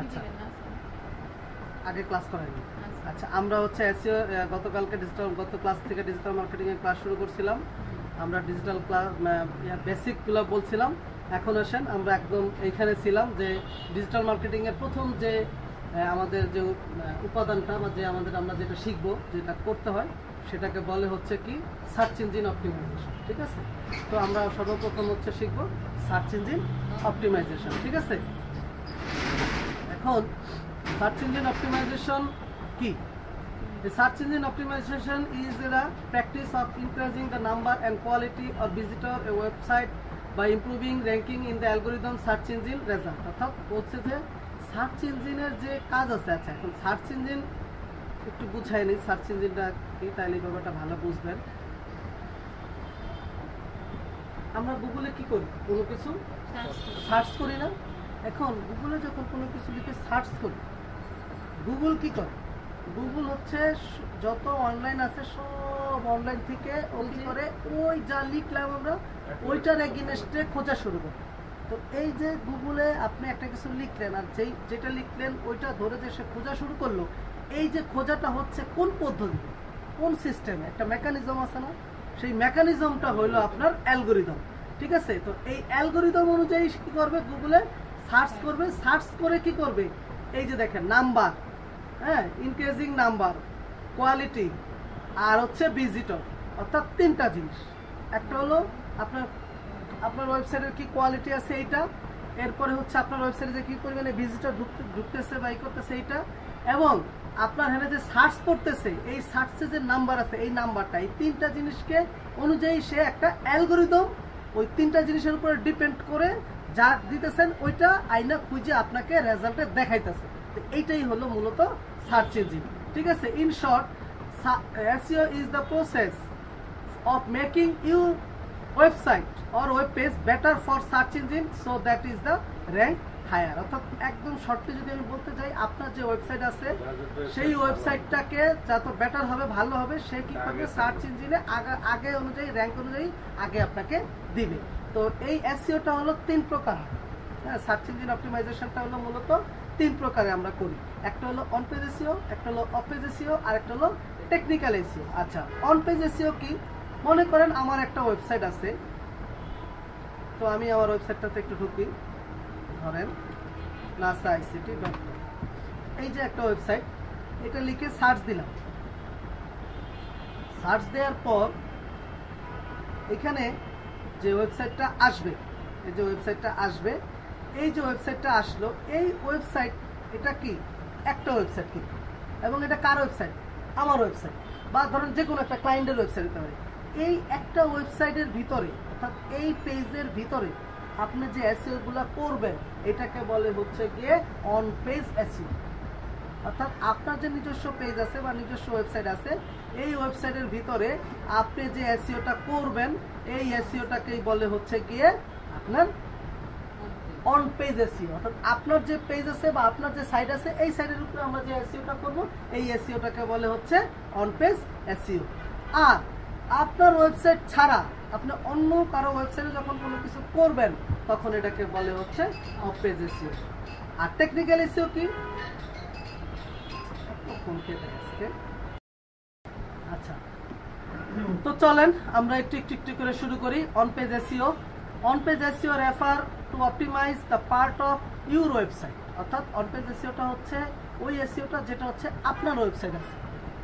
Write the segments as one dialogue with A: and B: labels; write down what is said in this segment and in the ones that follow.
A: আচ্ছা, আগে ক্লাস করাইনি। আচ্ছা, আমরা হচ্ছে এসইও গতকালকে গত ক্লাস থেকে ডিজিটাল মার্কেটিং এর ক্লাস শুরু করছিলাম। আমরা ডিজিটাল ক্লাস বেসিকগুলো বলছিলাম। এখন আসেন আমরা একদম এইখানে ছিলাম যে ডিজিটাল মার্কেটিং এর প্রথম যে আমাদের যে উপাদানটা বা যে আমরা যেটা শিখবো, যেটা করতে হয়, সেটাকে বলে হচ্ছে কি সার্চ ইঞ্জিন অপটিমাইজেশন। ঠিক আছে, তো আমরা সর্বপ্রথম হচ্ছে শিখবো সার্চ ইঞ্জিন অপটিমাইজেশন। ঠিক আছে, এখন সার্চ ইঞ্জিন অপটিমাইজেশন কি? The search engine optimization is the practice of increasing the number and quality of visitor a website by improving ranking in the algorithm search engine result. অর্থাৎ বলছে যে search ইঞ্জিনের যে কাজ আছে। আচ্ছা, এখন সার্চ ইঞ্জিন একটু বুঝাই নি সার্চ ইঞ্জিনটা কি, তাইলে ব্যাপারটা ভালো বুঝবেন। আমরা গুগলে কি করি? কোনো কিছু সার্চ করি না? এখন গুগলে যখন কোনো কিছু লিখে সার্চ করি, গুগল কি করে? গুগল হচ্ছে যত অনলাইন আছে সব অনলাইন থেকে ও কি করে, ওই যা লিখলাম আমরা ওইটার এগেইনস্টে খোঁজা শুরু করে। তো এই যে গুগলে আপনি একটা কিছু লিখলেন আর যেটা লিখলেন ওইটা ধরে যে সে খোঁজা শুরু করলো, এই যে খোঁজাটা হচ্ছে কোন পদ্ধতিতে, কোন সিস্টেমে, একটা মেকানিজম আছে না? সেই মেকানিজমটা হলো আপনার অ্যালগোরিদম। ঠিক আছে, তো এই অ্যালগোরিদম অনুযায়ী কি করবে? গুগলে সার্চ করবে, সার্চ করে কি করবে? এই যে দেখেন নাম্বার, হ্যাঁ, ইনক্রিজিং নাম্বার, কোয়ালিটি আর হচ্ছে ভিজিটর, অর্থাৎ তিনটা জিনিস। একটা হলো আপনার ওয়েবসাইটের কি কোয়ালিটি আছে এইটা, এরপরে হচ্ছে আপনার ওয়েবসাইটে যে কি পরিমাণে ভিজিটর ঢুকতেছে বাই করতেছে এইটা, এবং আপনার এখানে যে সার্চ করতেছে এই সার্চে যে নাম্বার আছে এই নাম্বারটা, এই তিনটা জিনিসকে অনুযায়ী সে একটা অ্যালগোরিদম ওই তিনটা জিনিসের উপরে ডিপেন্ড করে যা দিতেছেন ওইটা আইনা খুঁজে আপনাকে রেজাল্টে দেখাইতেছে। এইটাই হলো মূলত সার্চ ইঞ্জিন। ঠিক আছে, in short SEO is the process of making your website or web page better for search engine so that is the rank higher. অর্থাৎ একদম শর্টে যদি আমি বলতে চাই, আপনার যে ওয়েবসাইট আছে সেই ওয়েবসাইটটাকে যত বেটার হবে, ভালো হবে, সে কি করবে? সার্চ ইঞ্জিনে আগে অনুযায়ী, র্যাঙ্ক অনুযায়ী আগে আপনাকে দিবে। তো এই SEOটা হলো তিন প্রকার। হ্যাঁ, সার্চ ইঞ্জিন অপটিমাইজেশনটা হলো মূলত তিন প্রকারে আমরা করি। একটা হলো অন পেজ এসইও, একটা হলো অফ পেজ এসইও, আর একটা হলো টেকনিক্যাল এসইও। আচ্ছা, অন পেজ এসইও কি? মনে করেন আমার একটা ওয়েবসাইট আছে, তো আমি আমার ওয়েবসাইটটাতে একটু ঢুকি, ধরেন nasaict.com, এই যে একটা ওয়েবসাইট, এটা লিখে সার্চ দিলাম। সার্চ দেওয়ার পর এখানে যে ওয়েবসাইটটা আসবে, এই যে ওয়েবসাইটটা আসবে, এই যে ওয়েবসাইটটা আসলো, এই ওয়েবসাইট এটা কি একটা ওয়েবসাইট কিন্তু, এবং এটা কার ওয়েবসাইট? আমার ওয়েবসাইট, বা ধরেন যে কোনো একটা ক্লায়েন্টের ওয়েবসাইট হতে পারে। এই একটা ওয়েবসাইটের ভিতরে, অর্থাৎ এই পেজের ভিতরে আপনি যে এসইও গুলা করবেন এটাকে বলে হচ্ছে গিয়ে অন পেজ এসইও। অর্থাৎ আপনার যে নিজস্ব পেজ আছে বা নিজস্ব ওয়েবসাইট আছে, এই ওয়েবসাইটের ভিতরে আপনি যে এসইওটা করবেন এই এসইওটাকেই বলে হচ্ছে গিয়ে আপনার অন পেজ এসইও। অর্থাৎ আপনার যে পেজ আছে বা আপনার যে সাইট আছে এই সাইটের উপরে আমরা যে এসইওটা করব এই এসইওটাকে বলে হচ্ছে অন পেজ এসইও। আর আপনার ওয়েবসাইট ছাড়া আপনি অন্য কারো ওয়েবসাইটে যখন কোনো কিছু করবেন তখন এটাকে বলে হচ্ছে অফ পেজ এসইও। আর টেকনিক্যাল এসইও কি? আচ্ছা, তো চলেন আমরা একটু করে শুরু করি। On page SEO. On page SEO refer to optimise the part of your website. অর্থাৎ অন পেজ এসইওটা হচ্ছে ওই এসইওটা যেটা হচ্ছে আপনার ওয়েবসাইট আছে।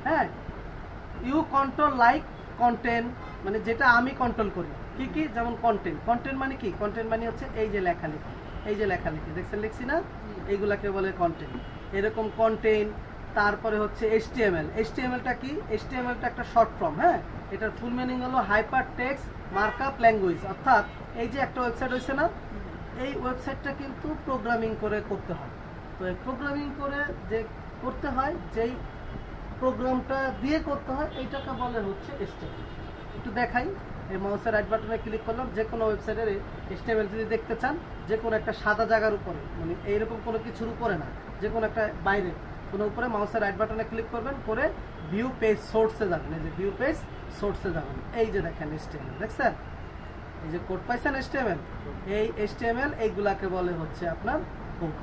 A: হ্যাঁ, ইউ কন্ট্রোল লাইক কন্টেন্ট, মানে যেটা আমি কন্ট্রোল করি। কি কি? যেমন কন্টেন্ট। কন্টেন্ট মানে কি? কন্টেন্ট মানে হচ্ছে এই যে লেখালেখি, এই যে লেখালেখি দেখছেন লিখছি না, এইগুলাকে বলে কন্টেন্ট। এরকম কন্টেন্ট। তারপরে হচ্ছে HTML। HTMLটা কি? HTMLটা একটা শর্ট ফর্ম। হ্যাঁ, এটার ফুল মিনিং হলো হাইপার টেক্সট মার্কআপ ল্যাঙ্গুয়েজ। অর্থাৎ এই যে একটা ওয়েবসাইট হয়েছে না, এই ওয়েবসাইটটা কিন্তু প্রোগ্রামিং করে করতে হয়। তো এই প্রোগ্রামিং করে যে করতে হয়, যেই প্রোগ্রামটা দিয়ে করতে হয়, এইটাকে বলে হচ্ছে HTML। একটু দেখাই, এই মাউসের রাইট বাটনে ক্লিক করলাম, যে কোনো ওয়েবসাইটের HTML যদি দেখতে চান, যে কোনো একটা সাদা জায়গার উপরে, মানে এইরকম কোনো কিছুর উপরে না, যে কোনো একটা বাইরে কোনো উপরে মাউসের রাইট বাটনে ক্লিক করবেন, করে ভিউ পেজ সোর্সে যাবেন। এই যে ভিউ পেজ সোর্সে যাবেন, এই যে দেখেন HTML দেখছেন, এই যে কোড পাইছেন HTML, এই HTML এইগুলাকে বলে হচ্ছে আপনার কোড।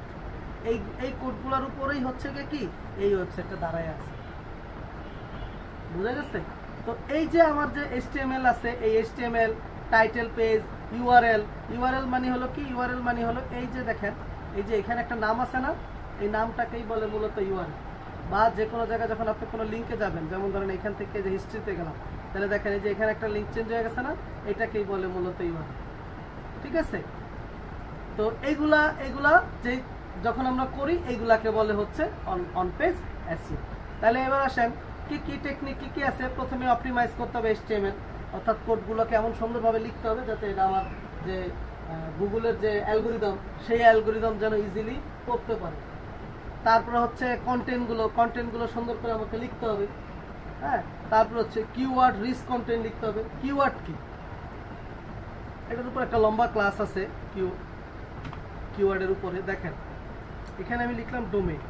A: এই এই কোডগুলোর উপরেই হচ্ছে কি এই ওয়েবসাইটটা দাঁড়ায় আছে। বুঝা গেছে? তো এই যে আমার যে HTML আছে, এই HTML টাইটেল পেজ, ইউআরএল মানে হলো কি, ইউআরএল মানে হলো এই যে দেখেন এই যে এখানে একটা নাম আছে না, এই নামটাকেই বলে মূলত ইউআরএল। বা যে কোনো জায়গায় যখন আপনি কোনো লিঙ্কে যাবেন, যেমন ধরেন এখান থেকে যে হিস্ট্রিতে গেলাম, তাহলে দেখেন এই যে এখানে একটা লিঙ্ক চেঞ্জ হয়ে গেছে না, এটাকেই বলে মূলত ইউআরএল। ঠিক আছে? তো এইগুলা যে যখন আমরা করি এইগুলাকে বলে হচ্ছে অন পেজ এসইও। তাহলে এবার আসেন কি কি টেকনিক কি আছে। প্রথমে অপটিমাইজ করতে হবে HTML, অর্থাৎ কোডগুলোকে এমন সুন্দরভাবে লিখতে হবে যাতে এটা আমার যে গুগলের যে অ্যালগোরিদম, সেই অ্যালগোরিদম যেন ইজিলি করতে পারে। তারপরে হচ্ছে কন্টেন্টগুলো সুন্দর করে আমাকে লিখতে হবে। হ্যাঁ, তারপর হচ্ছে কিওয়ার্ড রিচ কন্টেন্ট লিখতে হবে। কিওয়ার্ড কি, এটার উপর একটা লম্বা ক্লাস আছে কিওয়ার্ডের উপরে। দেখেন এখানে আমি লিখলাম ডোমেইন,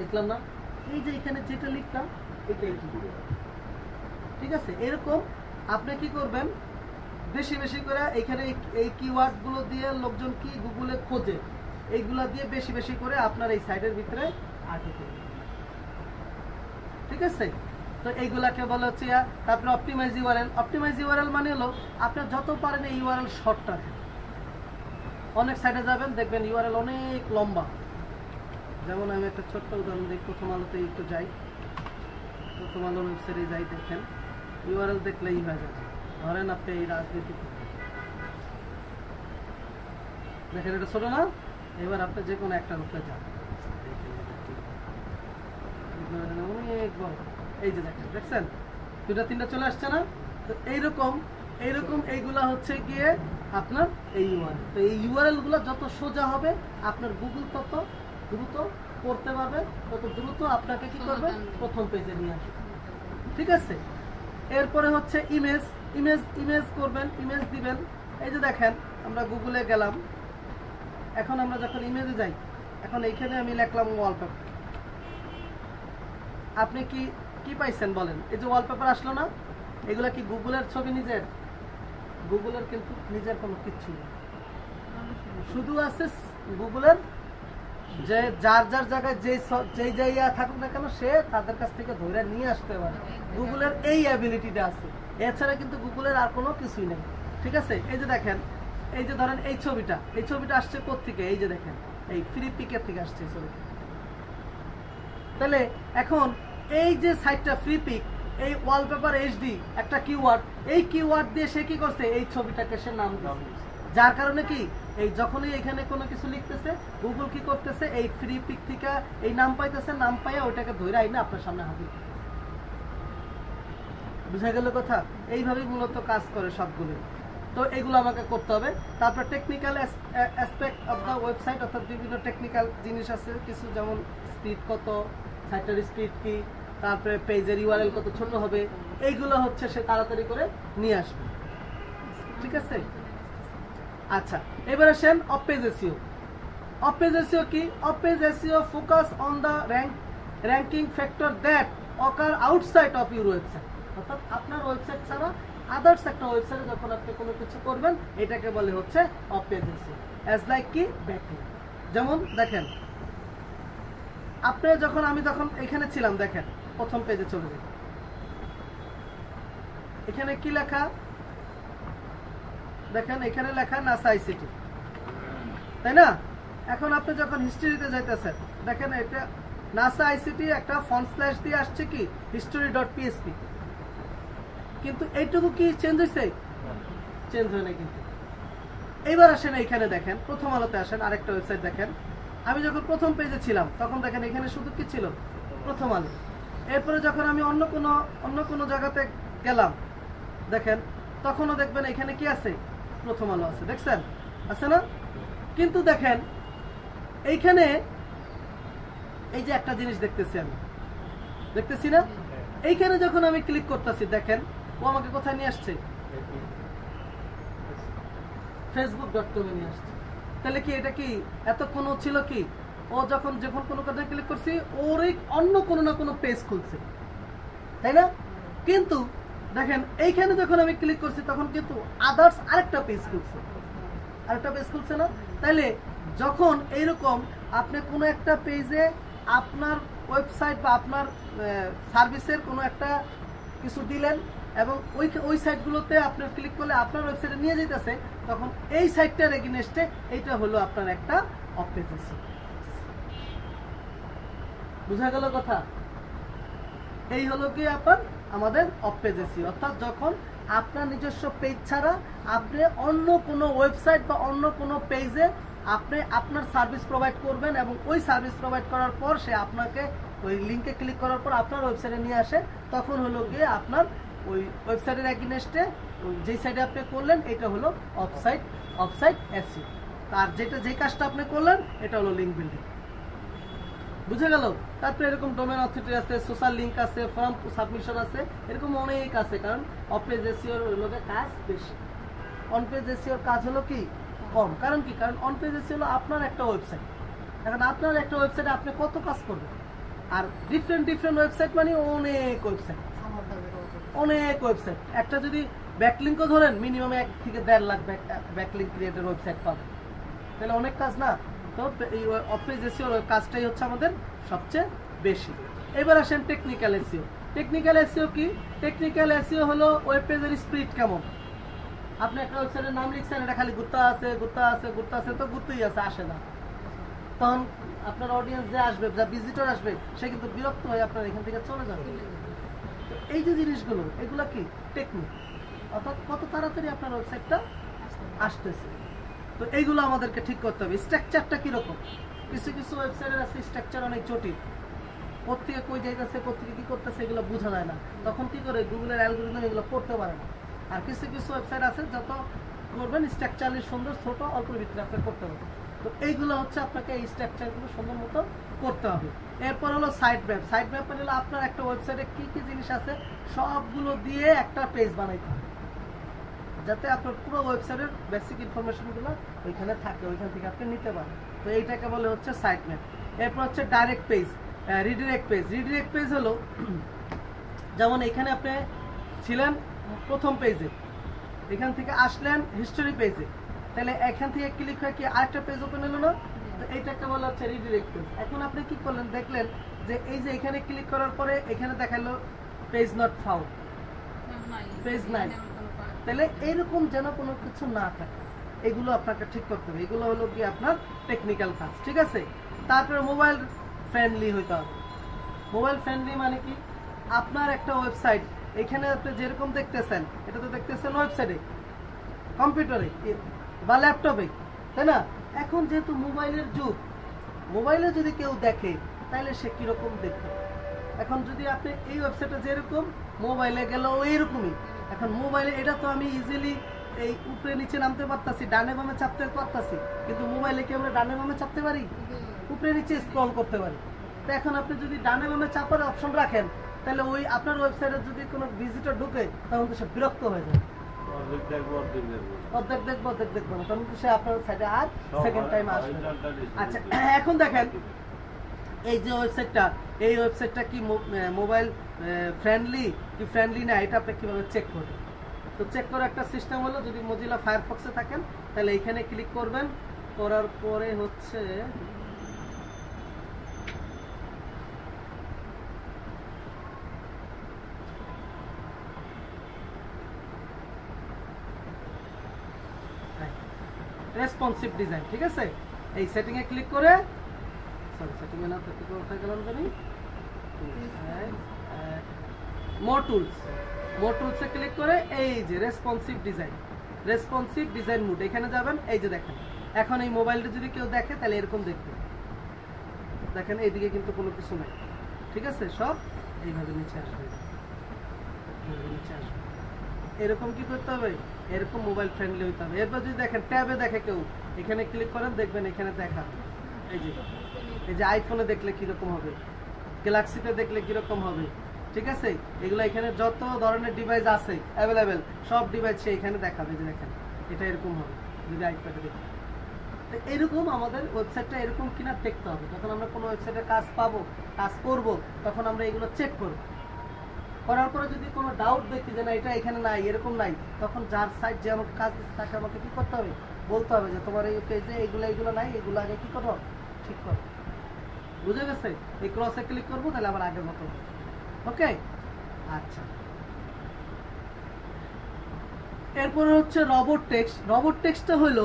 A: লিখলাম না, এই যে এখানে যেটা লিখলাম এটাই কিওয়ার্ড। ঠিক আছে? এরকম আপনি কি করবেন, বেশি বেশি করে এখানে এই কিওয়ার্ডগুলো দিয়ে লোকজন কি গুগলে খোঁজে, এইগুলা দিয়ে বেশি বেশি করে আপনার এই সাইটের ভিতরে আটকে করবেন। ঠিক আছে? তো এইগুলাকে বলা হচ্ছে তারপরে অপটিমাইজ ইউআরএল মানে হলো আপনি যত পারেন এই ইউআরএল শর্ট রাখেন। অনেক সাইটে যাবেন দেখবেন ইউআরএল অনেক লম্বা। যেমন আমি একটা ছোট্ট উদাহরণ দিই, প্রথম আলোতে একটু যাই, প্রথম আলোর ওয়েবসাইটে যাই, দেখেন ইউআরএল দেখলেই হয়ে যাবে। ধরেন আপনি এই রাজনীতি, দেখেন এটা ছোট না, এবার আপনি যে কোনো একটা রূপে যান, অনেক বড়, এই যে দেখছেন 2-3টা চলে আসছে না। তো এইরকম এইগুলা হচ্ছে গিয়ে আপনার এই ইউআরএল। তো এই ইউআরএল গুলো যত সোজা হবে আপনার গুগল তত দ্রুত করতে পারবে, তত দ্রুত আপনাকে কি করবে, প্রথম পেজে নিয়ে আসবে। ঠিক আছে? এরপরে হচ্ছে ইমেজ করবেন, ইমেজ দিবেন। এই যে দেখেন আমরা গুগলে গেলাম, এখন আমরা যখন ইমেজে যাই, এখন এইখানে আমি লিখলাম ওয়ালপেপার। আপনি কি পাইছেন বলেন? এই যে ওয়ালপেপার আসলো না, এগুলা কি গুগলের ছবি নিজের? গুগলের কিন্তু নিজের কোনো কিচ্ছু নেই, শুধু আছে গুগলের যে যার জায়গায় যেই জায়গা থাকুক না কেন সে তাদের কাছ থেকে ধরে নিয়ে আসতে পারে। গুগলের এই অ্যাবিলিটিটা আছে, এছাড়া কিন্তু গুগলের আর কোনো কিছুই নেই। ঠিক আছে? এই যে দেখেন, এই যে ধরেন এই ছবিটা আসছে কোত্থেকে, এই যে দেখেন এই ফ্রি পিকের থেকে আসছে এই ছবিটা। তাহলে এখন এই যে সাইটটা ফ্রি পিক, এই ওয়ালপেপার এইচডি একটা কিওয়ার্ড, এই কিওয়ার্ড দিয়ে সে কি করছে, এই ছবিটাকে সে নাম দিয়েছে। যার কারণে কি এই যখনই এখানে কোনো কিছু লিখতেছে গুগল কি করতেছে, এই ফ্রি পিক থেকে এই নাম পাইতেছে, নাম পাইয়া ওইটাকে ধরে আইনা আপনার সামনে হাজির। বুঝা গেল কথা? এইভাবেই মূলত কাজ করে সবগুলো। তো এগুলো আমাকে করতে হবে। তারপর technical aspect of the website, অর্থাৎ বিভিন্ন টেকনিক্যাল জিনিস আছে কিছু, যেমন স্পিড কত, সাইটের স্পিড কি, তারপরে পেজের ইউআরএল কত ছোট হবে, এইগুলো হচ্ছে সে তাড়াতাড়ি করে নিয়ে আসবে। ঠিক আছে? আচ্ছা, এবার আসেন off page SEO. Off page SEO কি? Off page SEO focus on the ranking factor that occur outside of your website, অর্থাৎ আপনার ওয়েবসাইট ছাড়া আদার্স একটা ওয়েবসাইটে যখন আপনি কোনো কিছু করবেন এটাকে বলে হচ্ছে off page SEO. As like কি ব্যাকলিঙ্ক। যেমন দেখেন আপনি আমি যখন এখানে ছিলাম, দেখেন প্রথম পেজে চলে যাই, এখানে কি লেখা দেখেন, এখানে লেখা নাসা আইসিটি, তাই না? এখন আপনি যখন হিস্ট্রিতে যাইতেছেন দেখেন এটা নাসা আইসিটি একটা ফন্ট স্ল্যাশ দিয়ে আসছে কি history.php, কিন্তু এইটুকু কি চেঞ্জ হয়েছে? চেঞ্জ হয় না। কিন্তু এইবার আসেন এইখানে দেখেন, প্রথম আলোতে আসেন, আরেকটা ওয়েবসাইট দেখেন, আমি যখন প্রথম পেজে ছিলাম তখন দেখেন এখানে শুধু কি ছিল, প্রথম আলো। এরপরে যখন আমি অন্য কোনো জায়গাতে গেলাম দেখেন তখনও দেখবেন এখানে কি আছে, প্রথম আলো আছে। দেখছেন আছে না? কিন্তু দেখেন এইখানে এই যে একটা জিনিস দেখতেছি না, এইখানে যখন আমি ক্লিক করতেছি দেখেন ও আমাকে কোথায় নিয়ে আসছে, facebook.com এ নিয়ে আসছে। তাহলে কি এটা কি এতক্ষণ ছিল কি ও যখন কোনো কথা ক্লিক করছি ওর অন্য কোনো না কোনো পেজ খুলছে, তাই না? কিন্তু দেখেন এইখানে যখন আমি ক্লিক করছি তখন কিন্তু আদার্স আরেকটা পেজ খুলছে না। তাইলে যখন এইরকম আপনি কোনো একটা পেজে আপনার ওয়েবসাইট বা আপনার সার্ভিসের কোনো একটা কিছু দিলেন এবং ওই সাইটগুলোতে আপনার ক্লিক করলে আপনার ওয়েবসাইটে নিয়ে যেতেছে, তখন এই সাইটটার এগেইনস্টে এইটা হলো আপনার একটা অফ পেজ এসইও। বুঝা গেল কথা? এই হলো কি আপনার আমাদের অফ পেজ এসইও, অর্থাৎ যখন আপনার নিজস্ব পেজ ছাড়া আপনি অন্য কোনো ওয়েবসাইট বা অন্য কোনো পেজে আপনি আপনার সার্ভিস প্রোভাইড করবেন এবং ওই সার্ভিস প্রোভাইড করার পর সে আপনাকে ওই লিঙ্কে ক্লিক করার পর আপনার ওয়েবসাইটে নিয়ে আসে, তখন হলো গিয়ে আপনার ওই ওয়েবসাইটের এগেইনস্টে যেই সাইডে আপনি করলেন এটা হলো অফসাইট এসইও। আর যেই কাজটা আপনি করলেন এটা হলো লিঙ্ক বিল্ডিং। বুঝে গেল? তারপরে এরকম ডোমেন অথরিটি আছে, সোশ্যাল লিঙ্ক আছে, ফর্ম সাবমিশন আছে, এরকম অনেক আছে। কারণ অফ পেজ এসইওর লোকের কাজ বেশি, অন পেজ এসইওর কাজ হলো কি কম। কারণ কি? কারণ অন পেজ এসইও হলো আপনার একটা ওয়েবসাইট। এখন আপনার একটা ওয়েবসাইটে আপনি কত কাজ করবেন, আর ডিফারেন্ট ওয়েবসাইট মানে অনেক ওয়েবসাইট। একটা যদি ব্যাকলিঙ্কও ধরেন মিনিমাম 1 থেকে 1.5 লাখ ব্যাকলিঙ্ক ক্রিয়েটের ওয়েবসাইট পাবেন, তাহলে অনেক কাজ না? তো এই অফ পেজ এসইওর কাজটাই হচ্ছে আমাদের সবচেয়ে বেশি। এবার আসেন টেকনিক্যাল এসইও। টেকনিক্যাল এসইও কি? টেকনিক্যাল এসইও হলো ওয়েব পেজের স্পিড কেমন। আপনি একটা ওয়েবসাইটের নাম লিখছেন, এটা খালি ঘুরতে আছে তো ঘুরতেই আছে, আসে না। তখন আপনার অডিয়েন্স যে আসবে, যা ভিজিটর আসবে, সে কিন্তু বিরক্ত হয়ে আপনার এখান থেকে চলে যাবে। তো এই যে জিনিসগুলো, এগুলা কি টেকনিক, অর্থাৎ কত তাড়াতাড়ি আপনার ওয়েবসাইটটা আসতেছে। তো এইগুলো আমাদেরকে ঠিক করতে হবে। স্ট্রাকচারটা কিরকম? কিছু ওয়েবসাইটের আছে স্ট্রাকচার অনেক জটিল, কোত্থেকে কই যাইতেছে, কোত্থেকে কি করতেছে, এগুলো বোঝা যায় না। তখন কি করে? গুগলের অ্যালগরিদম এগুলো পড়তে পারে না। আর কিছু ওয়েবসাইট আছে যত করবেন স্ট্রাকচারলি সুন্দর, ছোট, অল্পের ভিতরে আপনি করতে পারবেন। তো এইগুলো হচ্ছে আপনাকে এই স্ট্রাকচারগুলো সুন্দর মতো করতে হবে। এরপর হলো সাইট ম্যাপ। সাইট ম্যাপ মানে হলো আপনার একটা ওয়েবসাইটে কি কি জিনিস আছে সবগুলো দিয়ে একটা পেজ বানাইতে হবে, যাতে আপনার পুরো ওয়েবসাইটের বেসিক ইনফরমেশনগুলো ওইখানে থাকে, ওইখান থেকে আপনি নিতে পারেন। তো এইটাকে বলে হচ্ছে সাইট ম্যাপ। এরপর হচ্ছে direct page, redirect page. Redirect page হলো যেমন এখানে আপনি ছিলেন প্রথম পেজে, এখান থেকে আসলেন হিস্টোরি পেজে, তাহলে এখান থেকে ক্লিক হয়ে কি আরেকটা পেজ ওপেন হলো না? তো এইটাকে বলা হচ্ছে রিডিরেক্ট পেজ। এখন আপনি কি করলেন? দেখলেন যে এই যে এখানে ক্লিক করার পরে এখানে দেখালো পেজ নট ফাউন্ড, পেজ নাই। তাহলে এইরকম যেন কোনো কিছু না থাকে, এগুলো আপনাকে ঠিক করতে হবে। এগুলো হলো কি আপনার টেকনিক্যাল কাজ, ঠিক আছে? তারপরে মোবাইল ফ্রেন্ডলি হইতে হবে। মোবাইল ফ্রেন্ডলি মানে কি? আপনার একটা ওয়েবসাইট এখানে আপনি যেরকম দেখতেছেন, এটা তো দেখতেছেন ওয়েবসাইটে, কম্পিউটারে বা ল্যাপটপে, তাই না? এখন যেহেতু মোবাইলের যুগ, মোবাইলে যদি কেউ দেখে তাহলে সে কিরকম দেখবে। এখন যদি আপনি এই ওয়েবসাইটে যেরকম, মোবাইলে গেলেও এইরকমই। এখন মোবাইলে এটা তো আমি ইজিলি এই উপরে নিচে নামতে পারতাছি, ডানে বামে চাপতে পারতাছি, কিন্তু মোবাইলে কি আমরা ডানে বামে চাপতে পারি? উপরে নিচে স্ক্রল করতে পারি। তো এখন আপনি যদি ডানে বামে চাপার অপশন রাখেন, তাহলে ওই আপনার ওয়েবসাইটে যদি কোনো ভিজিটর ঢুকে, তখন তো সে বিরক্ত হয়ে যায়, অর্ধেক দেখবো না, তখন তো সে আপনার সাইডে আর সেকেন্ড টাইম আসবে। আচ্ছা, এখন দেখেন এই যে ওয়েবসাইটটা, এই ওয়েবসাইটটা কি মোবাইল ফ্রেন্ডলি কি ফ্রেন্ডলি না, এটা আপনি কিভাবে চেক করবেন? তো চেক করার একটা সিস্টেম হলো, যদি মজিলা ফায়ারফক্সে থাকেন তাহলে এখানে ক্লিক করবেন, করার পরে হচ্ছে রেসপন্সিভ ডিজাইন, ঠিক আছে? এই সেটিং এ ক্লিক করে, সরি সেটিং এ না তো কি করতে গেলাম জানি, মোর টুলসে ক্লিক করে এই যে রেসপন্সিভ ডিজাইন মোড, এখানে যাবেন। এই যে দেখেন, এখন এই মোবাইলটা যদি কেউ দেখে তাহলে এরকম দেখবে। দেখেন এইদিকে কিন্তু কোনো কিছু নাই, ঠিক আছে? সব এইভাবে নিচে আসবে, এরকম কি করতে হবে? এরকম মোবাইল ফ্রেন্ডলি হইতে হবে। এরপর যদি দেখেন ট্যাবে দেখে কেউ, এখানে ক্লিক করেন, দেখবেন এখানে দেখা, এই যে আইফোনে দেখলে কিরকম হবে, গ্যালাক্সিতে দেখলে কিরকম হবে, ঠিক আছে? এগুলো এখানে যত ধরনের ডিভাইস আছে অ্যাভেলেবেল, সব ডিভাইস সে এখানে দেখাবে, যে দেখেন এটা এরকম হবে যদি আইপ্যাডে দেখি। তো এরকম আমাদের ওয়েবসাইটটা এরকম কিনা দেখতে হবে। যখন আমরা কোনো ওয়েবসাইটে কাজ করবো, তখন আমরা এগুলো চেক করবো। করার পরে যদি কোনো ডাউট দেখি যে না এটা এখানে নাই, এরকম নাই, তখন যার সাইট যে আমাকে কাজ দিচ্ছে তাকে আমাকে কি করতে হবে? বলতে হবে যে তোমার এই পেজে এগুলো নাই, এগুলো আগে কি করো, ঠিক করো। বুঝে গেছে? এই ক্রসে ক্লিক করবো, তাহলে আবার আগের মতো। ওকে, আচ্ছা। এরপরে হচ্ছে রোবট টেক্সট। রোবট টেক্সটটা হলো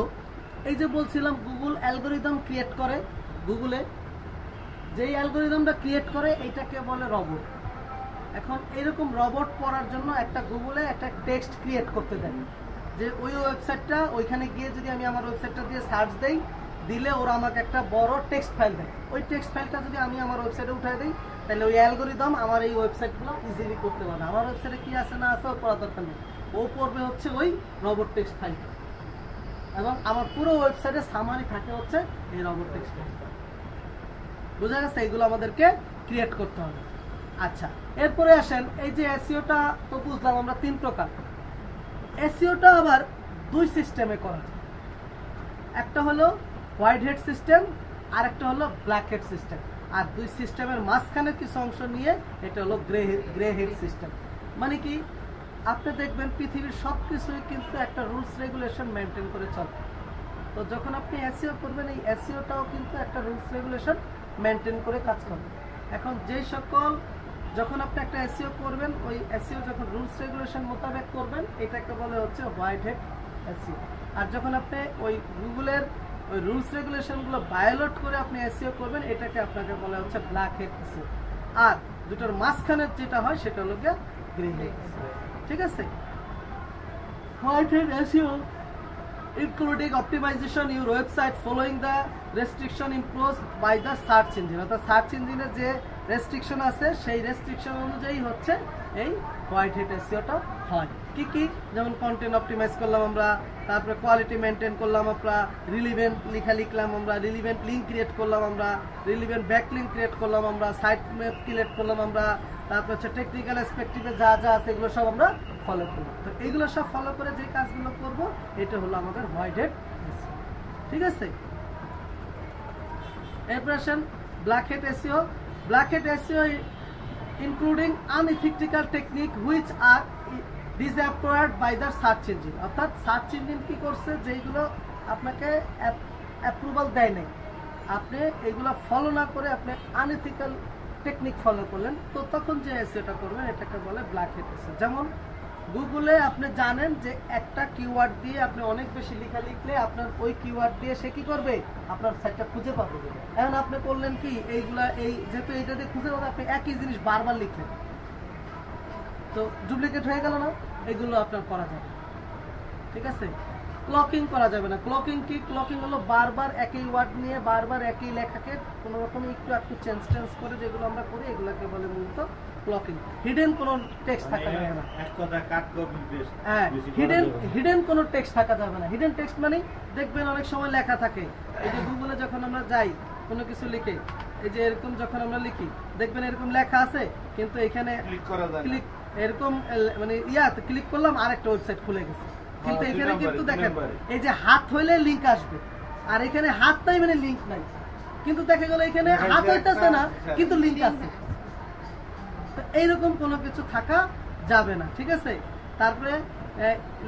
A: এই যে বলছিলাম গুগল অ্যালগোরিদম ক্রিয়েট করে, গুগলে যেই অ্যালগোরিদমটা ক্রিয়েট করে এইটাকে বলে রোবট। এখন এরকম রোবট পড়ার জন্য একটা গুগলে একটা টেক্সট ক্রিয়েট করতে দেয়, যে ওই ওয়েবসাইটটা, ওইখানে গিয়ে যদি আমি আমার ওয়েবসাইটটা দিয়ে সার্চ দেই, দিলে ওরা আমাকে একটা বড় টেক্সট ফাইল দেয়। ওই টেক্সট ফাইলটা যদি আমি আমার ওয়েবসাইটে উঠাই দিই, তাহলে ওই অ্যালগোরিদম আমার এই ওয়েবসাইটগুলো ইজিলি করতে পারে। আমার ওয়েবসাইটে কি আছে না আছে ওর পড়ার দরকার নেই, ও পড়বে হচ্ছে ওই রোবট টেক্সট ফাইলটা, এবং আমার পুরো ওয়েবসাইটে সামারি থাকে হচ্ছে এই রোবট টেক্সট ফাইলটা। বুঝা গেছে? এইগুলো আমাদেরকে ক্রিয়েট করতে হবে। আচ্ছা, এরপরে আসেন এই যে এসইওটা তো বুঝলাম আমরা 3 প্রকার। এসইওটা আবার 2 সিস্টেমে করা যায়, একটা হলো হোয়াইট হেড সিস্টেম, আর একটা হলো ব্ল্যাক হেড সিস্টেম। আর 2 সিস্টেমের মাঝখানে কিছু অংশ নিয়ে এটা হলো গ্রে হেড সিস্টেম। মানে কি, আপনি দেখবেন পৃথিবীর সব কিছুই কিন্তু একটা রুলস রেগুলেশন মেনটেন করে চলে। তো যখন আপনি এসইও করবেন, এই এসইওটাও কিন্তু একটা রুলস রেগুলেশন মেনটেন করে কাজ করবে। এখন যেই সকল, যখন আপনি একটা এসইও করবেন, ওই এসইও যখন রুলস রেগুলেশন মোতাবেক করবেন, এটাকে বলে হচ্ছে হোয়াইট হেড এসইও। আর যখন আপনি ওই গুগলের ওই রুলস রেগুলেশনগুলো ভায়োলেট করে আপনি এসইও করবেন, এটাকে আপনাকে বলা হচ্ছে ব্ল্যাক হেড এসইও। আর দুটোর মাঝখানে যেটা হয় সেটা হলো গিয়ে গ্রে হেড। ঠিক আছে? White head SEO including optimization your website following the restriction imposed by the search engine। অর্থাৎ সার্চ ইঞ্জিনের যে রেস্ট্রিকশন আছে সেই রেস্ট্রিকশন অনুযায়ী হচ্ছে এই হোয়াইট হেড এসইওটা হয়। কি কি? যেমন কন্টেন্ট অপটিমাইজ করলাম আমরা, তারপরে কোয়ালিটি মেনটেন করলাম আমরা, রিলিভেন্ট লেখা লিখলাম আমরা, রিলিভেন্ট লিঙ্ক ক্রিয়েট করলাম আমরা, রিলিভেন্ট ব্যাক লিঙ্ক ক্রিয়েট করলাম আমরা, সাইট ম্যাপ ক্রিয়েট করলাম আমরা, তারপর হচ্ছে টেকনিক্যাল অ্যাসপেক্টিভে যা যা আছে এগুলো সব আমরা ফলো করব। তো এইগুলো সব ফলো করে যে কাজগুলো করব, এটা হলো আমাদের হোয়াইট হেড এসইও। ঠিক আছে? এরপর আসেন black hat SEO. Black hat SEO including unethical technique which are disapproved by the search engine. অর্থাৎ সার্চ ইঞ্জিন কি করছে, যেগুলো আপনাকে অ্যাপ্রুভাল দেয় নাই, আপনি এইগুলো ফলো না করে আপনি আনএথিক্যাল টেকনিক ফলো করলেন, তো তখন যে এসইওটা করবেন এটাকে বলে ব্ল্যাক হেড এসইও। যেমন গুগলে আপনি জানেন যে একটা কিওয়ার্ড দিয়ে আপনি অনেক বেশি লেখা লিখলে আপনার ওই কিওয়ার্ড দিয়ে সে কি করবে, আপনার সাইটটা খুঁজে পাবে। এখন আপনি করলেন কি, এইগুলা এই যেহেতু এইটা দিয়ে খুঁজে পাবে, আপনি একই জিনিস বারবার লিখলেন, তো ডুপ্লিকেট হয়ে গেল না? এগুলো আপনার করা যাবে। ঠিক আছে? ক্লকিং করা যাবে না। ক্লকিং কি? ক্লকিং হলো বারবার একই ওয়ার্ড নিয়ে বারবার একই লেখাকে কোনো রকম একটু চেঞ্জ করে যেগুলো আমরা করি, এগুলোকে বলে মূলত ক্লকিং। হিডেন কোনো টেক্সট থাকা যাবে না। এক কথা কাট কপি পেস্ট। হ্যাঁ, হিডেন কোনো টেক্সট থাকা যাবে না। হিডেন টেক্সট মানে দেখবেন অনেক সময় লেখা থাকে, এই যে গুগলে যখন আমরা যাই কোনো কিছু লিখে, এই যে এরকম যখন আমরা লিখি দেখবেন এরকম লেখা আছে, কিন্তু এখানে ক্লিক এরকম মানে ক্লিক করলাম আরেকটা ওয়েবসাইট খুলে গেছে, কিন্তু এখানে কিন্তু দেখেন এই যে হাত হইলে লিংক আসবে, আর এখানে হাত নাই মানে লিংক নাই, কিন্তু দেখা গেল এখানে হাত হইতেছে না কিন্তু লিংক আছে। এইরকম কোনো কিছু থাকা যাবে না। ঠিক আছে? তারপরে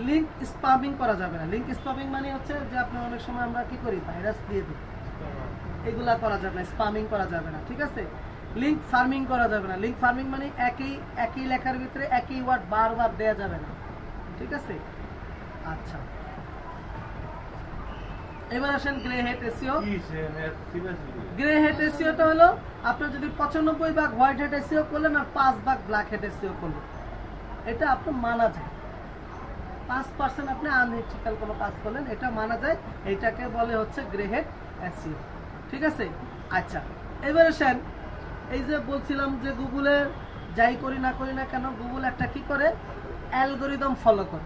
A: লিংক স্পামিং করা যাবে না। লিংক স্পামিং মানে হচ্ছে যে আপনি অনেক সময় আমরা কি করি, ভাইরাস দিয়ে দিই, এগুলা করা যাবে না, স্পামিং করা যাবে না। ঠিক আছে? লিংক ফার্মিং করা যাবে না। লিংক ফার্মিং মানে একই লেখার ভিতরে একই ওয়ার্ড বারবার দেয়া যাবে না। ঠিক আছে? আচ্ছা, এবার আসেন grey hat SEO. Grey hat এসইওটা হলো আপনি যদি 95 ভাগ হোয়াইট হেড এসইও করলেন আর 5 ভাগ ব্ল্যাক হেড এসইও করলেন, এটা আপনি মানা যায়। 5% আপনি আনএথিক্যাল কোনো কাজ করলেন, এটা মানা যায়, এটাকে বলে হচ্ছে গ্রে হেড এসইও। ঠিক আছে? আচ্ছা, এবার আসেন এই যে বলছিলাম যে গুগলে যাই করি না কেন, গুগল একটা কি করে, অ্যালগোরিদম ফলো করে।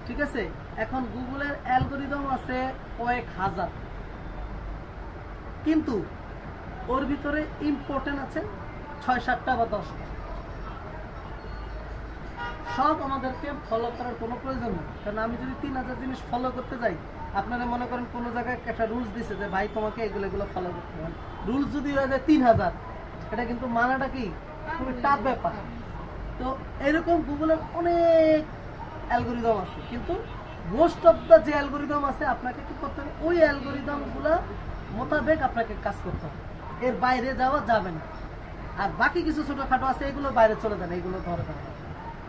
A: ঠিক আছে? এখন গুগলের অ্যালগোরিদম আছে কয়েক হাজার, কিন্তু ওর ভিতরে ইম্পর্টেন্ট আছে 6-7টা বা 10টা। সব আমাদেরকে ফলো করার কোনো প্রয়োজন নেই, কারণ আমি যদি 3000 জিনিস ফলো করতে যাই, আপনারা মনে করেন কোনো জায়গায় একটা রুলস দিছে যে ভাই তোমাকে এগুলো ফলো করতে হবে, রুলস যদি হয়ে যায় 3000, এটা কিন্তু মানাটা কি খুবই টাফ ব্যাপার। তো এরকম গুগলের অনেক অ্যালগোরিদম আছে, কিন্তু মোস্ট অফ দ্য যে অ্যালগোরিদম আছে আপনাকে কি করতে হবে, ওই অ্যালগোরিদমগুলো মোতাবেক আপনাকে কাজ করতে হবে, এর বাইরে যাওয়া যাবে না। আর বাকি কিছু ছোটখাটো আছে এগুলো বাইরে চলে যাবে, এগুলো ধরে যাবে।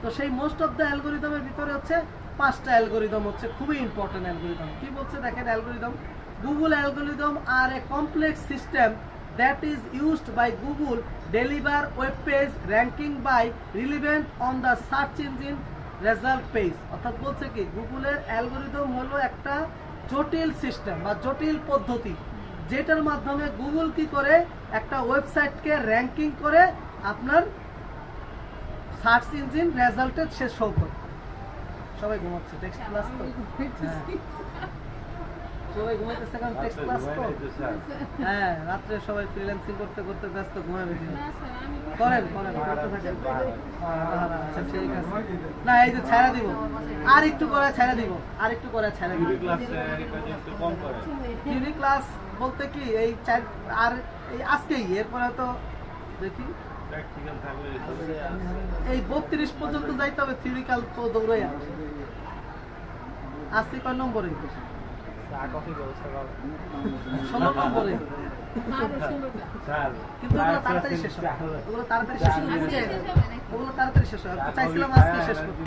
A: তো সেই মোস্ট অফ দ্য অ্যালগোরিদমের ভিতরে হচ্ছে 5টা অ্যালগোরিদম হচ্ছে খুবই ইম্পর্টেন্ট অ্যালগোরিদম। কি বলছে দেখেন algorithm, Google algorithm are a complex system that is used by Google deliver web page ranking by relevant on the search engine result page। অর্থাৎ বলছে কি গুগলের অ্যালগোরিদম হলো একটা জটিল সিস্টেম বা জটিল পদ্ধতি, যেটার মাধ্যমে গুগল কি করে একটা ওয়েবসাইটকে র্যাঙ্কিং করে আপনার সার্চ ইঞ্জিন রেজাল্টে সে শো করে। সবাই ঘুমাচ্ছে, টেক্সট ক্লাস তো সবাই ঘুমাইতেছে, কারণ টেক্সট ক্লাস তো হ্যাঁ রাত্রে সবাই ফ্রিল্যান্সিং করতে করতে ব্যস্ত, ঘুমাবে করেন করেন করতে থাকেন। আচ্ছা ঠিক আছে, না এই যে ছাড়া দিব, আর একটু করে ছাড়া দিব, আর একটু করে ছাড়া দিব। থিওরি ক্লাস বলতে কি এই আর এই আজকেই, এরপরে তো দেখি এই 32 পর্যন্ত যাইতে হবে, থিওরিক্যাল তো দৌড়াই আজকে কয় নম্বরে 16 নম্বরে, কিন্তু ওগুলো তাড়াতাড়ি শেষ হবে, ওগুলো তাড়াতাড়ি শেষ হবে, ওগুলো তাড়াতাড়ি শেষ হবে। চাইছিলাম আজকে শেষ করতে।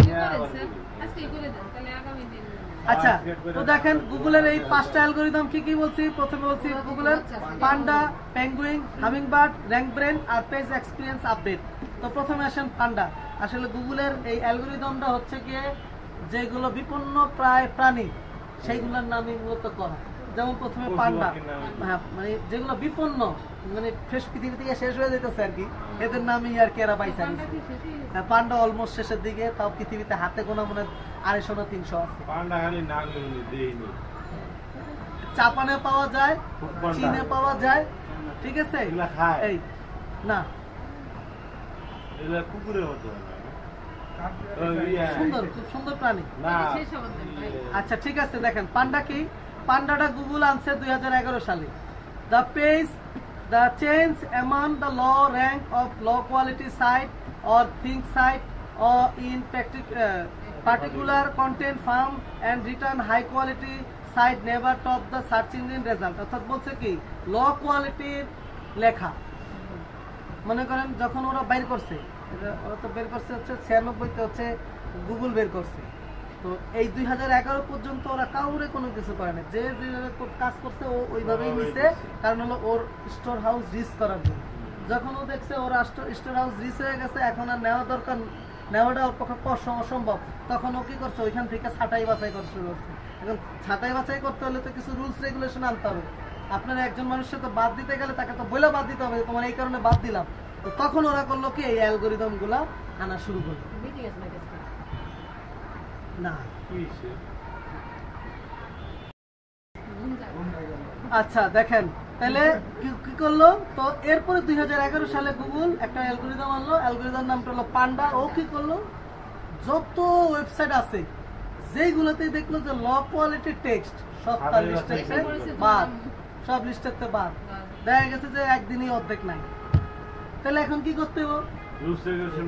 A: আচ্ছা তো দেখেন গুগলের এই 5টা অ্যালগোরিদম কি কি বলছি। প্রথমে বলছি গুগলের পান্ডা, পেঙ্গুইন, হামিংবার্ড, র্যাঙ্কব্রেন আর পেজ এক্সপিরিয়েন্স আপডেট। তো প্রথমে আসেন পান্ডা। আসলে গুগলের এই অ্যালগোরিদমটা হচ্ছে গিয়ে যেগুলো বিপন্ন প্রায় প্রাণী সেইগুলোর নামই মূলত করা। যেমন প্রথমে পান্ডা, হ্যাঁ মানে যেগুলো বিপন্ন মানে ফ্রেশ পৃথিবী থেকে শেষ হয়ে যেতেছে আর কি, এদের নামই আর কি এরা পাইছে। পান্ডা অলমোস্ট শেষের দিকে, তাও পৃথিবীতে হাতে গোনা মনে 250 না 300 আছে। জাপানে পাওয়া যায়, চীনে পাওয়া যায়, ঠিক আছে এই না সুন্দর, খুব সুন্দর প্রাণী। আচ্ছা ঠিক আছে দেখেন পান্ডা কি, পান্ডাটা গুগল আনছে 2011 সালে। The change among the low rank of low quality site or think site or in particular content farm and return high quality site never top the search engine result। অর্থাৎ বলছে কি লো কোয়ালিটির লেখা, মনে করেন যখন ওরা বের করছে, ওরা তো বের করছে হচ্ছে 96তে হচ্ছে গুগল বের করছে। তো এই 2011 পর্যন্ত ওরা কাউরে কোনো কিছু করে না, যে যেভাবে কাজ করছে ও ওইভাবেই নিছে, কারণ হলো ওর স্টোর হাউস রিচ করার জন্য। যখন ও দেখছে ওর স্টোর হাউস রিচ হয়ে গেছে, এখন আর নেওয়া দরকার, নেওয়াটা ওর পক্ষে অসম্ভব, তখন ও কি করছে ওইখান থেকে ছাঁটাই বাছাই করা শুরু করছে। এখন ছাঁটাই বাছাই করতে হলে তো কিছু রুলস রেগুলেশন আনতে হবে। আপনার একজন মানুষের তো বাদ দিতে গেলে তাকে তো বলে বাদ দিতে হবে, তোমার এই কারণে বাদ দিলাম। তো তখন ওরা করলো কি এই অ্যালগোরিদম গুলা আনা শুরু করলো। না আচ্ছা দেখেন তাহলে কি করলো, তো এরপরে 2011 সালে গুগল একটা অ্যালগোরিদম আনলো, অ্যালগোরিদম নামটা হলো পান্ডা। ও কি করলো, যত ওয়েবসাইট আছে যেইগুলোতে দেখলো যে লো কোয়ালিটি টেক্সট সব তার লিস্টেতে বাদ, সব লিস্টেতে বাদ, দেখা গেছে যে একদিনই অর্ধেক নাই। তাহলে এখন কি করতে হবে,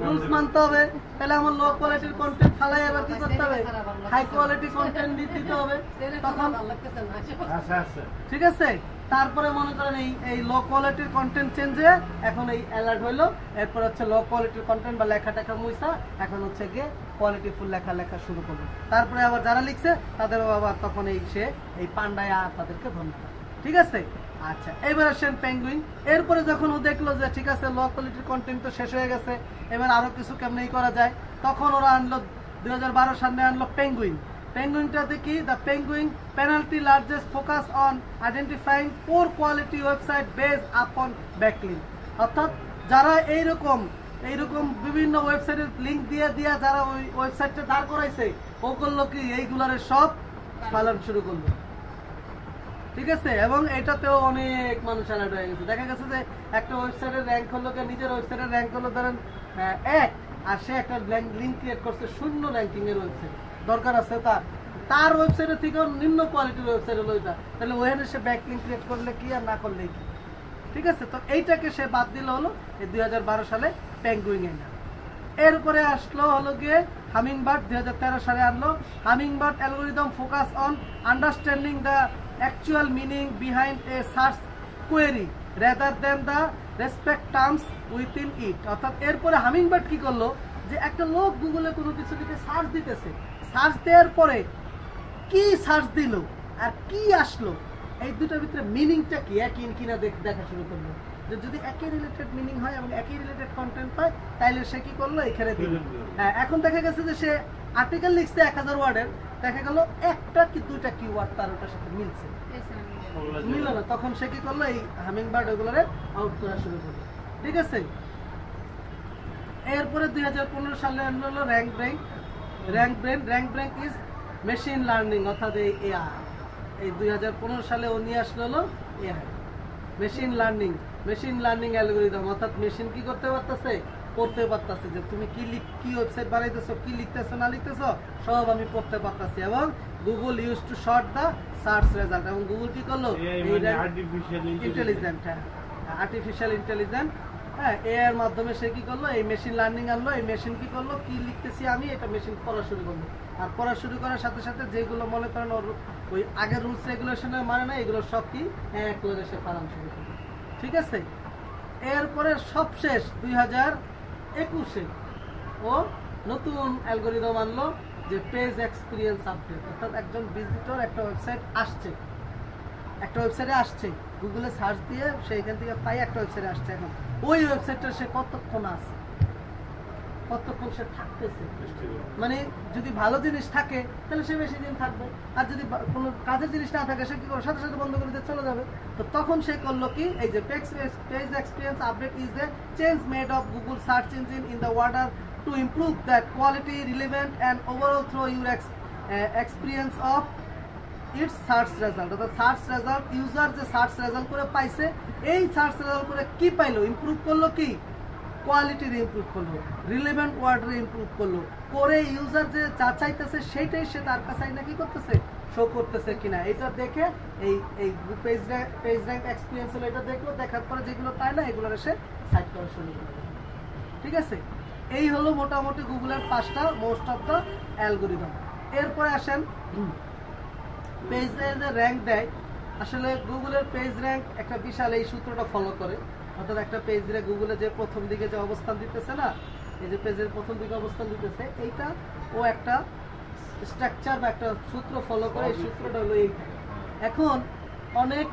A: রুলস মানতে হবে। তাহলে আমার লো কোয়ালিটির কন্টেন্ট ফালাই আবার কি করতে হবে, হাই কোয়ালিটি কন্টেন্ট দিতে হবে। তখন ঠিক আছে, তারপরে মনে করেন এই লো কোয়ালিটির কন্টেন্ট চেঞ্জ হয়ে এখন এই অ্যালার্ট হইলো, এরপর হচ্ছে লো কোয়ালিটির কন্টেন্ট বা লেখা টেখা মুইসা এখন হচ্ছে গিয়ে কোয়ালিটিফুল লেখা শুরু করবে। তারপরে আবার যারা লিখছে তাদেরও আবার তখন এই পান্ডায় আর তাদেরকে ধন্যবাদ, ঠিক আছে। আচ্ছা এবার আসেন পেঙ্গুইন। এরপরে যখন ও দেখলো যে ঠিক আছে লো কোয়ালিটির কন্টেন্ট তো শেষ হয়ে গেছে, এবার আরো কিছু কেমনি করা যায়, তখন ওরা আনলো 2012 সালে আনলো পেঙ্গুইন। পেঙ্গুইনটাতে কি, the penguin penalty largest focus on identifying poor quality website based আপন ব্যাকলিঙ্ক। অর্থাৎ যারা এইরকম বিভিন্ন ওয়েবসাইটের লিঙ্ক দিয়ে যারা ওই ওয়েবসাইটটা দাঁড় করাইছে, ও করলো কি এইগুলার সব পালন শুরু করলো, ঠিক আছে। এবং এটাতেও অনেক মানুষ অ্যালার্ট হয়ে গেছে। দেখা গেছে যে একটা ওয়েবসাইটের র্যাঙ্ক হলো, নিজের ওয়েবসাইটের র্যাঙ্ক হলো ধরেন 1, আর সে একটা লিঙ্ক ক্রিয়েট করছে 0 র্যাঙ্কিং এর ওয়েবসাইট, দরকার আছে তার ওয়েবসাইটের থেকেও নিম্ন কোয়ালিটির ওয়েবসাইট হলো ওইটা, তাহলে ওখানে সে ব্যাক লিঙ্ক ক্রিয়েট করলে কি আর না করলে কি, ঠিক আছে। তো এইটাকে সে বাদ দিলে হলো এই 2012 সালে পেঙ্গুইন এর। এরপরে আসলো হলো গিয়ে হামিংবার্ড 2013 সালে আনলো। Hummingbird algorithm focus on understanding the actual meaning behind a search query rather than the respect terms within it. অর্থাৎ এরপরে হামিংবার্ড কি করলো, যে একটা লোক গুগলে কোনো কিছু লিখে সার্চ দিতেছে, সার্চ দেওয়ার পরে কি সার্চ দিল আর কি আসলো, এই দুটোর ভিতরে মিনিংটা কি একই কিনা দেখা শুরু করলো। যদি একই রিলেটেড মিনিং হয় এবং একই রিলেটেড কন্টেন্ট পায় তাইলে সে কি করলো, এখানে দিল। হ্যাঁ, এখন দেখা গেছে যে সে আর্টিকেল লিখছে 1000 ওয়ার্ডের, দেখা গেল একটা কি দুইটা কিওয়ার্ড তার ওটার সাথে মিলছে, মিলল না, তখন সে কি করলো, এই হামিংবার্ড ওগুলোরে আউট করা শুরু করলো। ঠিক আছে। এরপরে 2015 সালে আনলো rank brain is machine learning, অর্থাৎ এই এআই। এই 2015 সালে ও নিয়ে আসলো হলো এআই, মেশিন লার্নিং অ্যালগরিদম। অর্থাৎ মেশিন কি করতে পারতেছে, পড়তে পারতেছে, যে তুমি কি ওয়েবসাইট বানাইতেছো, কি লিখতেছো না লিখতেছো সব আমি পড়তে পারতেছি। এবং Google use to short the search result, এবং গুগল কি করলো, আর্টিফিশিয়াল ইন্টেলিজেন্ট, হ্যাঁ, এআই এর মাধ্যমে সে কি করলো, এই মেশিন লার্নিং আনলো। এই মেশিন কি করলো, কি লিখতেছি আমি, এটা মেশিন পড়া শুরু করলো। আর পড়া শুরু করার সাথে সাথে যেগুলো মনে করেন ওর ওই আগের রুলস রেগুলেশনের মানে না, এগুলো সব কি এক লগে সে পালন শুরু করলো। ঠিক আছে। এরপরে সবশেষ 2021-এ ও নতুন অ্যালগরিদম আনলো, যে পেজ এক্সপিরিয়েন্স আপডেট। অর্থাৎ একজন ভিজিটর একটা ওয়েবসাইটে আসছে, গুগলে সার্চ দিয়ে সেইখান থেকে পাই একটা ওয়েবসাইটে আসছে। এখন ওই ওয়েবসাইটটা সে কতক্ষণ আছে, কতক্ষণ সে থাকতেছে, মানে যদি ভালো জিনিস থাকে তাহলে সে বেশি দিন থাকবে, আর যদি কোনো কাজের জিনিস না থাকে সে কি করবে, সাথে সাথে বন্ধ করে দিয়ে চলে যাবে। তো তখন সে করলো কি, এই যে page experience update is a change made of Google search engine in the order to improve that quality, relevant and overall throw your experience of its search result. অর্থাৎ সার্চ রেজাল্ট, ইউজার যে search result করে পাইছে, এই search result করে কি পাইলো, improve করলো, কি কোয়ালিটির ইমপ্রুভ করলো, রিলেভেন্ট ওয়ার্ডের ইমপ্রুভ করলো, করে ইউজার যে যা চাইতেছে সেইটাই সে তার কাছে কি করতেছে, শো করতেছে কিনা, এটা দেখে এই পেজ র্যাঙ্ক এক্সপিরিয়েন্স হলো, এটা দেখলো, দেখার পরে যেগুলো পায় না এগুলো সে সাইট করা শুরু করবে। ঠিক আছে। এই হলো মোটামুটি গুগলের 5টা মোস্ট অফ দ্য অ্যালগরিদম। এরপরে আসেন পেজে যে র্যাঙ্ক দেয়, আসলে গুগলের পেজ র্যাঙ্ক একটা বিশাল এই সূত্রটা ফলো করে। অর্থাৎ একটা পেজ দিলে গুগলে যে প্রথম দিকে যে অবস্থান দিতেছে না, এই যে পেজের প্রথম দিকে অবস্থান দিতেছে, এইটা ও একটা স্ট্রাকচার বা একটা সূত্র ফলো করে। এই সূত্রটা হলো এইটা। এখন অনেক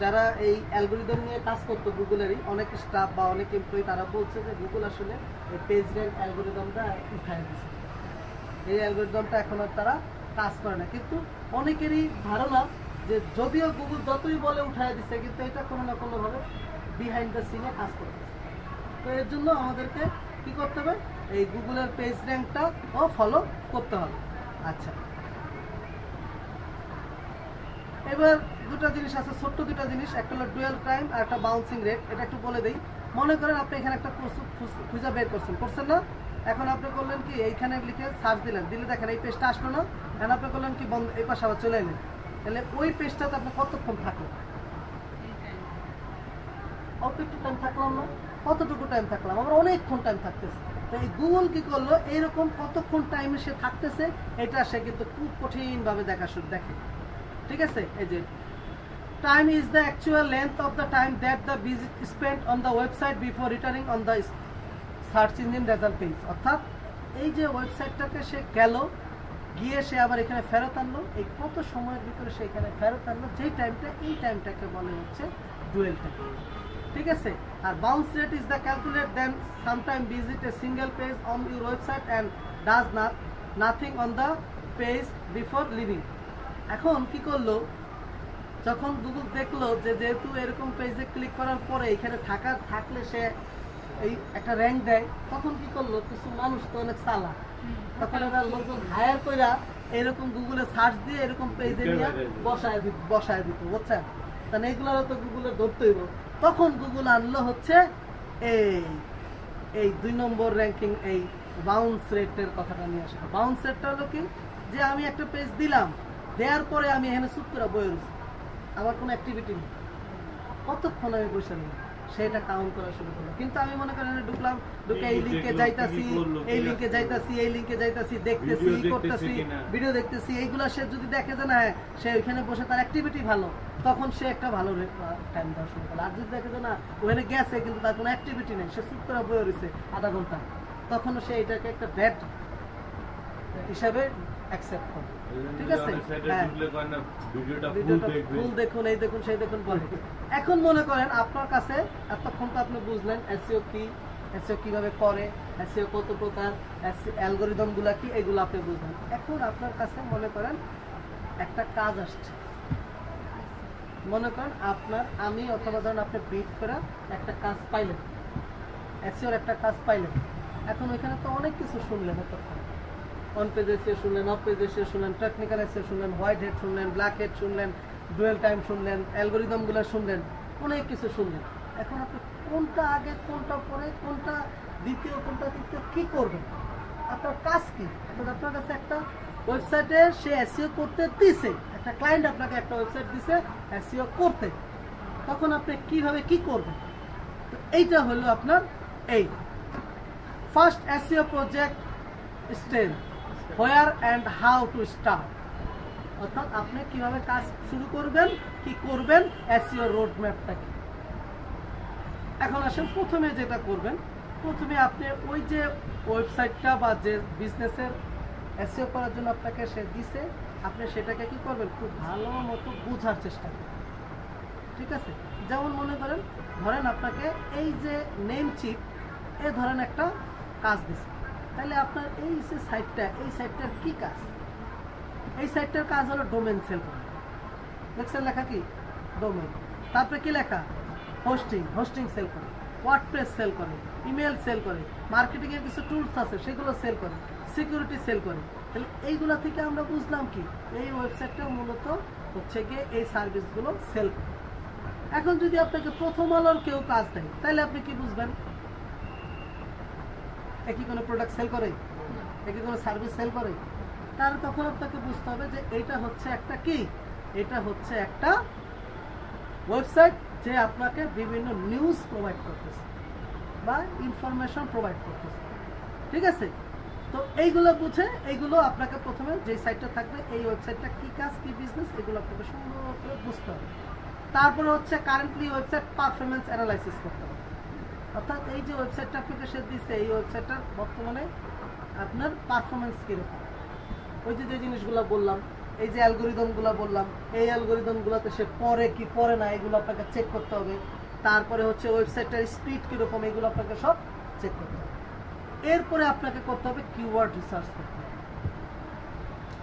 A: যারা এই অ্যালগরিদম নিয়ে কাজ করতো গুগলেরই অনেক স্টাফ বা অনেক এমপ্লয়ি, তারা বলছে যে গুগল আসলে এই পেজ র্যাঙ্ক অ্যালগরিদমটা উঠায় দিচ্ছে, এই অ্যালগরিদমটা এখন আর তারা কাজ করে না। কিন্তু অনেকেরই ধারণা যে যদিও গুগল যতই বলে উঠায় দিচ্ছে, কিন্তু এটা কোনো না কোনোভাবে বিহাইন্ড দ্য সিনে কাজ করতেছে। তো এর জন্য আমাদেরকে কি করতে হবে, এই গুগলের পেজ র্যাঙ্কটা ও ফলো করতে হবে। আচ্ছা, এবার দুটা জিনিস আছে, ছোট্ট দুটা জিনিস, একটা হলো ডুয়েল টাইম আর একটা বাউন্সিং রেট। এটা একটু বলে দিই। মনে করেন আপনি এখানে একটা খুঁজে বের করছেন না, এখন আপনি করলেন কি, এইখানে লিখে সার্চ দিলেন, দিলে দেখেন এই পেজটা আসলো না, এখন আপনি করলেন কি, বন্ধ, এই পাশে আবার চলে এলেন, তাহলে ওই পেজটাতে আপনি কতক্ষণ থাকলেন, অল্প একটু টাইম থাকলাম না, কতটুকু টাইম থাকলাম, আমরা অনেকক্ষণ টাইম থাকতেছে। তো এই গুগল কি করলো, এইরকম কতক্ষণ টাইমে সে থাকতেছে এটা সে কিন্তু খুব কঠিনভাবে দেখে। ঠিক আছে। এই যে time is the actual length of the time that the visit spent on the website before returning on the search engine result page. অর্থাৎ এই যে ওয়েবসাইটটাকে সে গেল, গিয়ে সে আবার এখানে ফেরত আনলো, এই কত সময়ের ভিতরে সে এখানে ফেরত আনলো, যেই টাইমটা, এই টাইমটাকে বলে হচ্ছে ডুয়েল টাইম। ঠিক আছে। আর bounce rate is the calculate then sometime visit a single page on your website and does nothing on the page before leaving. এখন কি করলো, যখন গুগল দেখলো যে যেহেতু এরকম পেজে ক্লিক করার পরে এখানে থাকলে সে এই একটা র্যাঙ্ক দেয়, তখন কি করলো, কিছু মানুষ তো অনেক চালাক, তখন এরা লোকজন হায়ার করে এরকম গুগলে সার্চ দিয়ে এরকম পেজে নিয়ে বসায় দিত, বুঝছেন? তাহলে এইগুলো তো গুগলে ধরতে হইব। তখন গুগল আনলো হচ্ছে এই 2 নম্বর র্যাঙ্কিং, এই বাউন্স রেটের কথাটা নিয়ে আসে। বাউন্স রেটটা হলো কি, যে আমি একটা পেজ দিলাম, দেওয়ার পরে আমি এখানে চুপ করে বয়ে রয়েছি, আমার কোনো অ্যাক্টিভিটি নেই, কতক্ষণ আমি বসে নেই, সেটা কাউন্ট করা শুরু করলো। কিন্তু আমি মনে করেন ঢুকলাম, ঢুকে এই লিঙ্কে যাইতাছি, এই লিঙ্কে যাইতাছি, এই লিঙ্কে যাইতাছি, দেখতেছি, করতেছি, ভিডিও দেখতেছি, এইগুলা সে যদি দেখে যে না সে ওইখানে বসে তার অ্যাক্টিভিটি ভালো, তখন সে একটা ভালো টাইম দেওয়া শুরু করলো। আর যদি দেখে যে না ওখানে গেছে কিন্তু তার কোনো অ্যাক্টিভিটি নেই, সে চুপ করে বয়ে রয়েছে আধা ঘন্টা, তখনও সে এটাকে একটা ব্যাড হিসাবে অ্যাকসেপ্ট করে। ঠিক আছে, ফুল দেখুন, এই দেখুন, সেই দেখুন বলে। এখন মনে করেন আপনার কাছে এতক্ষণ তো আপনি বুঝলেন এসইও কি, এসইও কিভাবে করে, এসইও কত প্রকার, অ্যালগরিদম গুলা কি, এগুলো আপনি বুঝলেন। এখন আপনার কাছে মনে করেন একটা কাজ আসছে, মনে করেন আপনার আমি অথবা ধরেন আপনি বিট করে একটা কাজ পাইলেন, এসইওর একটা কাজ পাইলেন। এখন ওইখানে তো অনেক কিছু শুনলেন, এতক্ষণ অন পেজ এসে শুনলেন, অফ পেজ এসে শুনলেন, টেকনিক্যাল এসে শুনলেন, হোয়াইট হেড শুনলেন, ব্ল্যাক হেড শুনলেন, ডুয়েল টাইম শুনলেন, অ্যালগরিদমগুলো শুনলেন, অনেক কিছু শুনলেন। এখন আপনি কোনটা আগে, কোনটা পরে, কোনটা দ্বিতীয়, কোনটা তৃতীয়, কি করবেন? আপনার কাজ কি? আপনার কাছে একটা ওয়েবসাইটে সে এসইও করতে দিছে, একটা ক্লায়েন্ট আপনাকে একটা ওয়েবসাইট দিছে এসইও করতে, তখন আপনি কিভাবে কি করবেন? তো এইটা হলো আপনার এই first SEO project step, where and how to start, অর্থাৎ আপনি কিভাবে কাজ শুরু করবেন, কি করবেন, এসইও রোড ম্যাপটা কি। এখন আসেন প্রথমে যেটা করবেন, প্রথমে আপনি ওই যে ওয়েবসাইটটা বা যে বিজনেসের এসইও করার জন্য আপনাকে সে দিছে, আপনি সেটাকে কি করবেন, খুব ভালো মতো বোঝার চেষ্টা করবেন। ঠিক আছে, যেমন মনে করেন ধরেন আপনাকে এই যে নেম চিপ এ ধরেন একটা কাজ দিছে, তাহলে আপনার এই যে সাইটটা, এই সাইটটার কি কাজ? এই সাইটটার কাজ হলো ডোমেন সেল করা। দেখছেন লেখা কি? ডোমেন। তারপরে কি লেখা? হোস্টিং, হোস্টিং সেল করে, ওয়ার্ডপ্রেস সেল করে, ইমেল সেল করে, মার্কেটিং এর কিছু টুলস আছে সেগুলো সেল করে, সিকিউরিটি সেল করে। তাহলে এইগুলা থেকে আমরা বুঝলাম কি এই ওয়েবসাইটটা মূলত হচ্ছে গিয়ে এই সার্ভিসগুলো সেল করে। এখন যদি আপনাকে প্রথম আলোর কেউ কাজ দেয়, তাহলে আপনি কি বুঝবেন? একই কোনো প্রোডাক্ট সেল করে, একই কোনো সার্ভিস সেল করে, তাহলে তখন আপনাকে বুঝতে হবে যে এটা হচ্ছে একটা কি, এটা হচ্ছে একটা ওয়েবসাইট যে আপনাকে বিভিন্ন নিউজ প্রোভাইড করতেছে বা ইনফরমেশন প্রোভাইড করতেছে। ঠিক আছে, তো এইগুলো বুঝে, এইগুলো আপনাকে প্রথমে যে সাইটটা থাকবে এই ওয়েবসাইটটা কি কাজ, কি বিজনেস, এগুলো আপনাকে সুন্দর করে বুঝতে হবে। তারপরে হচ্ছে কারেন্টলি ওয়েবসাইট পারফরমেন্স অ্যানালাইসিস করতে হবে, অর্থাৎ এই যে ওয়েবসাইটটা আপনাকে সে দিচ্ছে, এই ওয়েবসাইটটার বর্তমানে আপনার পারফরমেন্স কীরকম। ওই যে যে জিনিসগুলো বললাম, এই যে অ্যালগোরিদমগুলো বললাম, এই অ্যালগোরিদমগুলোতে সে পড়ে কি পড়ে না, এগুলো আপনাকে চেক করতে হবে। তারপরে হচ্ছে ওয়েবসাইটটার স্পিড কীরকম, এগুলো আপনাকে সব চেক করতে হবে। এরপরে আপনাকে করতে হবে কিওয়ার্ড রিসার্চ করতে হবে,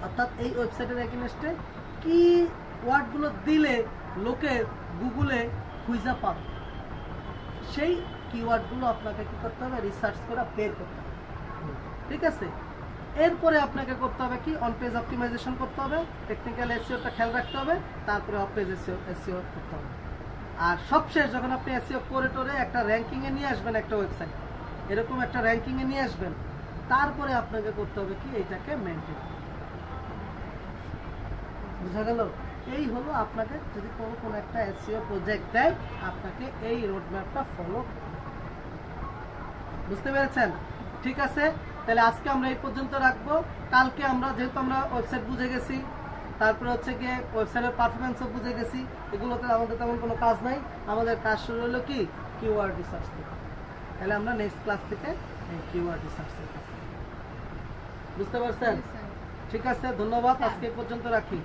A: অর্থাৎ এই ওয়েবসাইটের এগেইনস্টে কি ওয়ার্ডগুলো দিলে লোকে গুগলে খুঁজে পাবে, সেই কিওয়ার্ডগুলো আপনাকে কি করতে হবে, রিসার্চ করে বের করতে হবে। ঠিক আছে, এরপরে আপনাকে করতে হবে কি, অন পেজ অপটিমাইজেশন করতে হবে, টেকনিক্যাল এসইওটা খেয়াল রাখতে হবে, তারপরে অফ পেজ এসইও করতে হবে। আর সবশেষ যখন আপনি এসইও করে টোরে একটা র্যাঙ্কিংয়ে নিয়ে আসবেন, একটা ওয়েবসাইট এরকম একটা র্যাঙ্কিংয়ে নিয়ে আসবেন, তারপরে আপনাকে করতে হবে কি, এইটাকে মেনটেন। বুঝা গেল? এই হলো আপনাকে যদি কোনো একটা এসইও প্রজেক্ট দেয়, আপনাকে এই রোডম্যাপটা ফলো করতে হবে। বুঝতে পেরেছেন? ঠিক আছে, তাহলে আজকে আমরা এই পর্যন্ত রাখবো। কালকে আমরা যেহেতু আমরা ওয়েবসাইট বুঝে গেছি, তারপরে হচ্ছে গিয়ে ওয়েবসাইটের পারফরমেন্সও বুঝে গেছি, এগুলোতে আমাদের তেমন কোনো কাজ নাই। আমাদের কাজ শুরু হলো কি, কিওয়ার্ড রিসার্চ থেকে। তাহলে আমরা নেক্সট ক্লাস থেকে এই কিওয়ার্ড রিসার্চের কাজ। বুঝতে পারছেন? ঠিক আছে, ধন্যবাদ। আজকে এই পর্যন্ত রাখি।